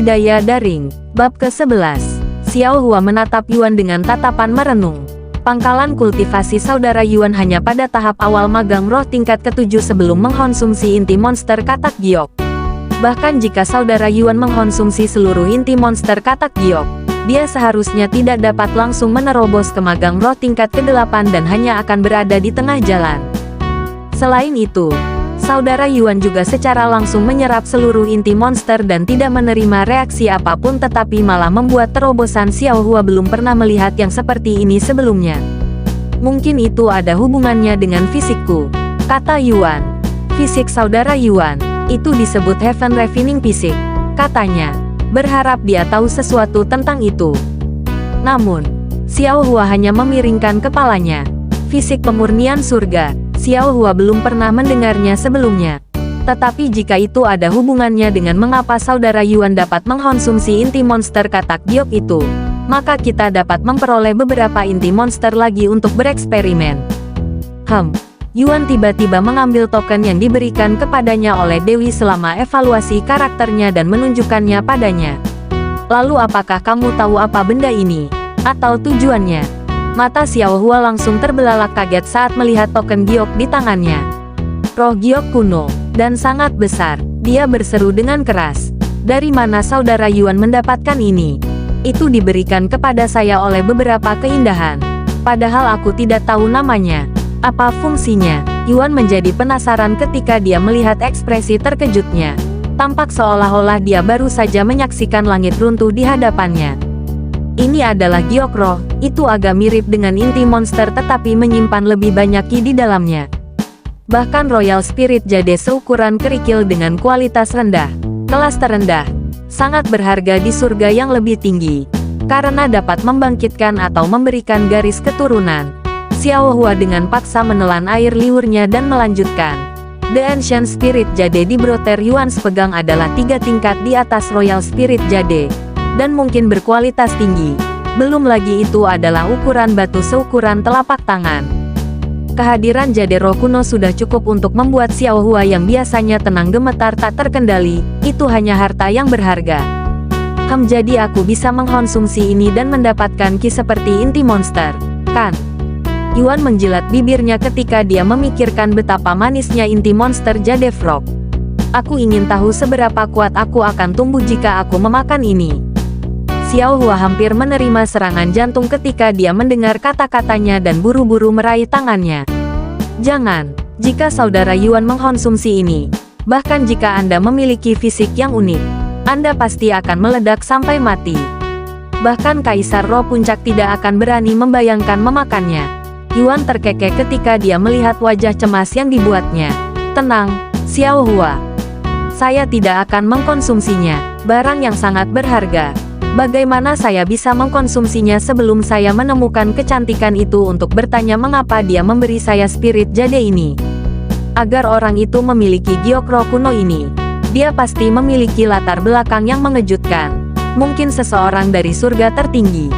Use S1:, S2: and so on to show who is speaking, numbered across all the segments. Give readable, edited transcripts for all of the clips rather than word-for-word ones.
S1: Budidaya Daring, Bab ke-11. Xiao Hua menatap Yuan dengan tatapan merenung. Pangkalan kultivasi saudara Yuan hanya pada tahap awal magang roh tingkat ke-7 sebelum mengkonsumsi inti monster katak giok. Bahkan jika saudara Yuan mengkonsumsi seluruh inti monster katak giok, dia seharusnya tidak dapat langsung menerobos ke magang roh tingkat ke-8 dan hanya akan berada di tengah jalan. Selain itu, saudara Yuan juga secara langsung menyerap seluruh inti monster dan tidak menerima reaksi apapun, tetapi malah membuat terobosan Xiao Hua belum pernah melihat yang seperti ini sebelumnya. Mungkin itu ada hubungannya dengan fisikku, kata Yuan. Fisik saudara Yuan, itu disebut Heaven Refining Fisik, katanya. Berharap dia tahu sesuatu tentang itu. Namun, Xiao Hua hanya memiringkan kepalanya. Fisik pemurnian surga, Xiao Hua belum pernah mendengarnya sebelumnya. Tetapi jika itu ada hubungannya dengan mengapa saudara Yuan dapat mengkonsumsi inti monster katak giok itu, maka kita dapat memperoleh beberapa inti monster lagi untuk bereksperimen. Yuan tiba-tiba mengambil token yang diberikan kepadanya oleh Dewi selama evaluasi karakternya dan menunjukkannya padanya. Lalu apakah kamu tahu apa benda ini? Atau tujuannya? Mata Xiao Hua langsung terbelalak kaget saat melihat token giok di tangannya. Roh giok kuno, dan sangat besar. Dia berseru dengan keras. Dari mana saudara Yuan mendapatkan ini? Itu diberikan kepada saya oleh beberapa keindahan. Padahal aku tidak tahu namanya. Apa fungsinya? Yuan menjadi penasaran ketika dia melihat ekspresi terkejutnya. Tampak seolah-olah dia baru saja menyaksikan langit runtuh di hadapannya. Ini adalah giok roh, itu agak mirip dengan inti monster tetapi menyimpan lebih banyak ki di dalamnya. Bahkan Royal Spirit Jade seukuran kerikil dengan kualitas rendah, kelas terendah, sangat berharga di surga yang lebih tinggi, karena dapat membangkitkan atau memberikan garis keturunan. Xiao Hua dengan paksa menelan air liurnya dan melanjutkan. The Ancient Spirit Jade di Brother Yuan sepegang adalah 3 tingkat di atas Royal Spirit Jade, dan mungkin berkualitas tinggi. Belum lagi itu adalah ukuran batu seukuran telapak tangan. Kehadiran jade roh kuno sudah cukup untuk membuat Xiao Hua yang biasanya tenang gemetar tak terkendali. Itu hanya harta yang berharga. Jadi aku bisa mengkonsumsi ini dan mendapatkan ki seperti inti monster, kan? Yuan menjilat bibirnya ketika dia memikirkan betapa manisnya inti monster Jade Frog. Aku ingin tahu seberapa kuat aku akan tumbuh jika aku memakan ini. Xiao Hua hampir menerima serangan jantung ketika dia mendengar kata-katanya dan buru-buru meraih tangannya. Jangan, jika saudara Yuan mengkonsumsi ini, bahkan jika Anda memiliki fisik yang unik, Anda pasti akan meledak sampai mati. Bahkan Kaisar Roh Puncak tidak akan berani membayangkan memakannya. Yuan terkekeh ketika dia melihat wajah cemas yang dibuatnya. Tenang, Xiao Hua. Saya tidak akan mengkonsumsinya, barang yang sangat berharga. Bagaimana saya bisa mengkonsumsinya sebelum saya menemukan kecantikan itu untuk bertanya mengapa dia memberi saya spirit jade ini? Agar orang itu memiliki giok roh kuno ini, dia pasti memiliki latar belakang yang mengejutkan. Mungkin seseorang dari surga tertinggi.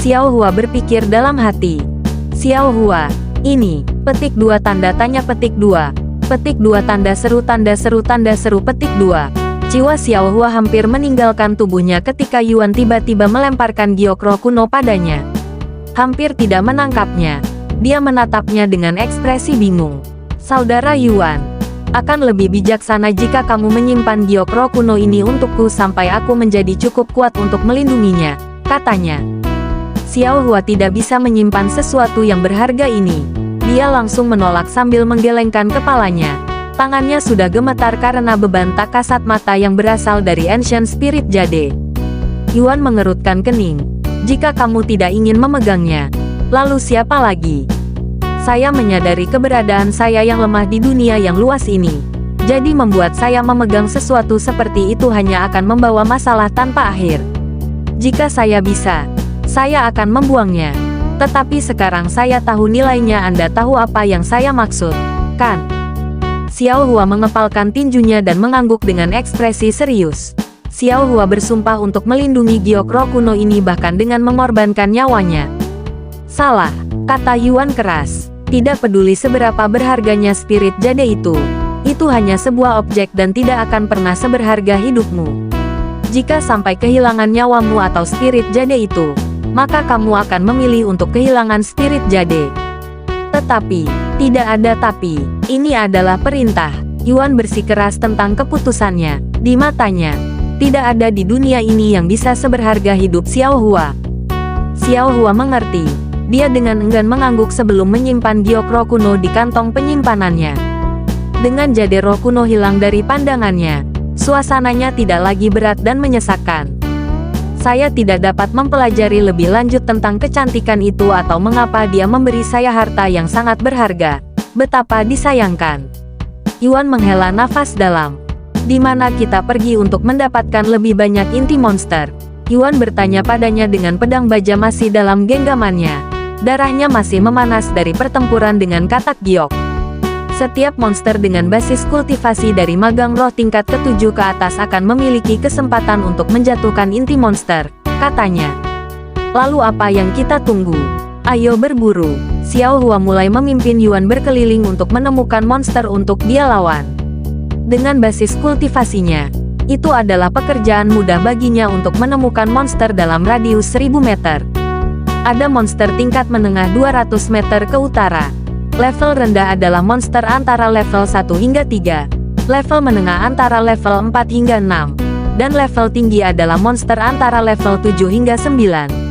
S1: Xiao Hua berpikir dalam hati. Xiao Hua, ini, petik 2 tanda tanya petik 2. Petik 2 tanda seru petik 2. Jiwa Xiao Hua hampir meninggalkan tubuhnya ketika Yuan tiba-tiba melemparkan giok roh kuno padanya. Hampir tidak menangkapnya. Dia menatapnya dengan ekspresi bingung. Saudara Yuan, akan lebih bijaksana jika kamu menyimpan giok roh kuno ini untukku sampai aku menjadi cukup kuat untuk melindunginya, katanya. Xiao Hua tidak bisa menyimpan sesuatu yang berharga ini. Dia langsung menolak sambil menggelengkan kepalanya. Tangannya sudah gemetar karena beban tak kasat mata yang berasal dari Ancient Spirit Jade. Yuan mengerutkan kening. Jika kamu tidak ingin memegangnya, lalu siapa lagi? Saya menyadari keberadaan saya yang lemah di dunia yang luas ini. Jadi membuat saya memegang sesuatu seperti itu hanya akan membawa masalah tanpa akhir. Jika saya bisa, saya akan membuangnya. Tetapi sekarang saya tahu nilainya. Anda tahu apa yang saya maksud, kan? Xiao Hua mengepalkan tinjunya dan mengangguk dengan ekspresi serius. Xiao Hua bersumpah untuk melindungi giok roh kuno ini bahkan dengan mengorbankan nyawanya. Salah, kata Yuan keras. Tidak peduli seberapa berharganya spirit jade itu hanya sebuah objek dan tidak akan pernah seberharga hidupmu. Jika sampai kehilangan nyawamu atau spirit jade itu, maka kamu akan memilih untuk kehilangan spirit jade. Tetapi, tidak ada tapi, ini adalah perintah. Yuan bersikeras tentang keputusannya. Di matanya, tidak ada di dunia ini yang bisa seberharga hidup Xiao Hua. Xiao Hua mengerti. Dia dengan enggan mengangguk sebelum menyimpan giok roh kuno di kantong penyimpanannya. Dengan jade roh kuno hilang dari pandangannya, suasananya tidak lagi berat dan menyesakkan. Saya tidak dapat mempelajari lebih lanjut tentang kecantikan itu atau mengapa dia memberi saya harta yang sangat berharga. Betapa disayangkan. Yuan menghela nafas dalam. Di mana kita pergi untuk mendapatkan lebih banyak inti monster? Yuan bertanya padanya dengan pedang baja masih dalam genggamannya. Darahnya masih memanas dari pertempuran dengan katak giok. Setiap monster dengan basis kultivasi dari magang roh tingkat ke-7 ke atas akan memiliki kesempatan untuk menjatuhkan inti monster, katanya. Lalu apa yang kita tunggu? Ayo berburu. Xiao Hua mulai memimpin Yuan berkeliling untuk menemukan monster untuk dia lawan. Dengan basis kultivasinya, itu adalah pekerjaan mudah baginya untuk menemukan monster dalam radius 1000 meter. Ada monster tingkat menengah 200 meter ke utara. Level rendah adalah monster antara level 1 hingga 3, level menengah antara level 4 hingga 6, dan level tinggi adalah monster antara level 7 hingga 9.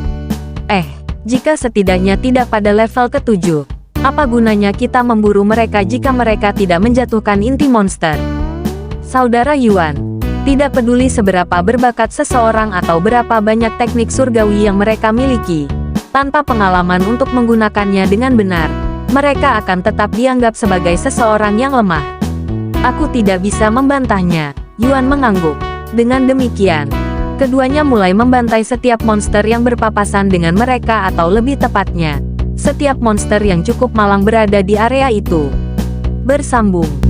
S1: Jika setidaknya tidak pada level ke-7, apa gunanya kita memburu mereka jika mereka tidak menjatuhkan inti monster? Saudara Yuan, tidak peduli seberapa berbakat seseorang atau berapa banyak teknik surgawi yang mereka miliki, tanpa pengalaman untuk menggunakannya dengan benar, mereka akan tetap dianggap sebagai seseorang yang lemah. Aku tidak bisa membantahnya, Yuan mengangguk. Dengan demikian, keduanya mulai membantai setiap monster yang berpapasan dengan mereka atau lebih tepatnya, setiap monster yang cukup malang berada di area itu. Bersambung.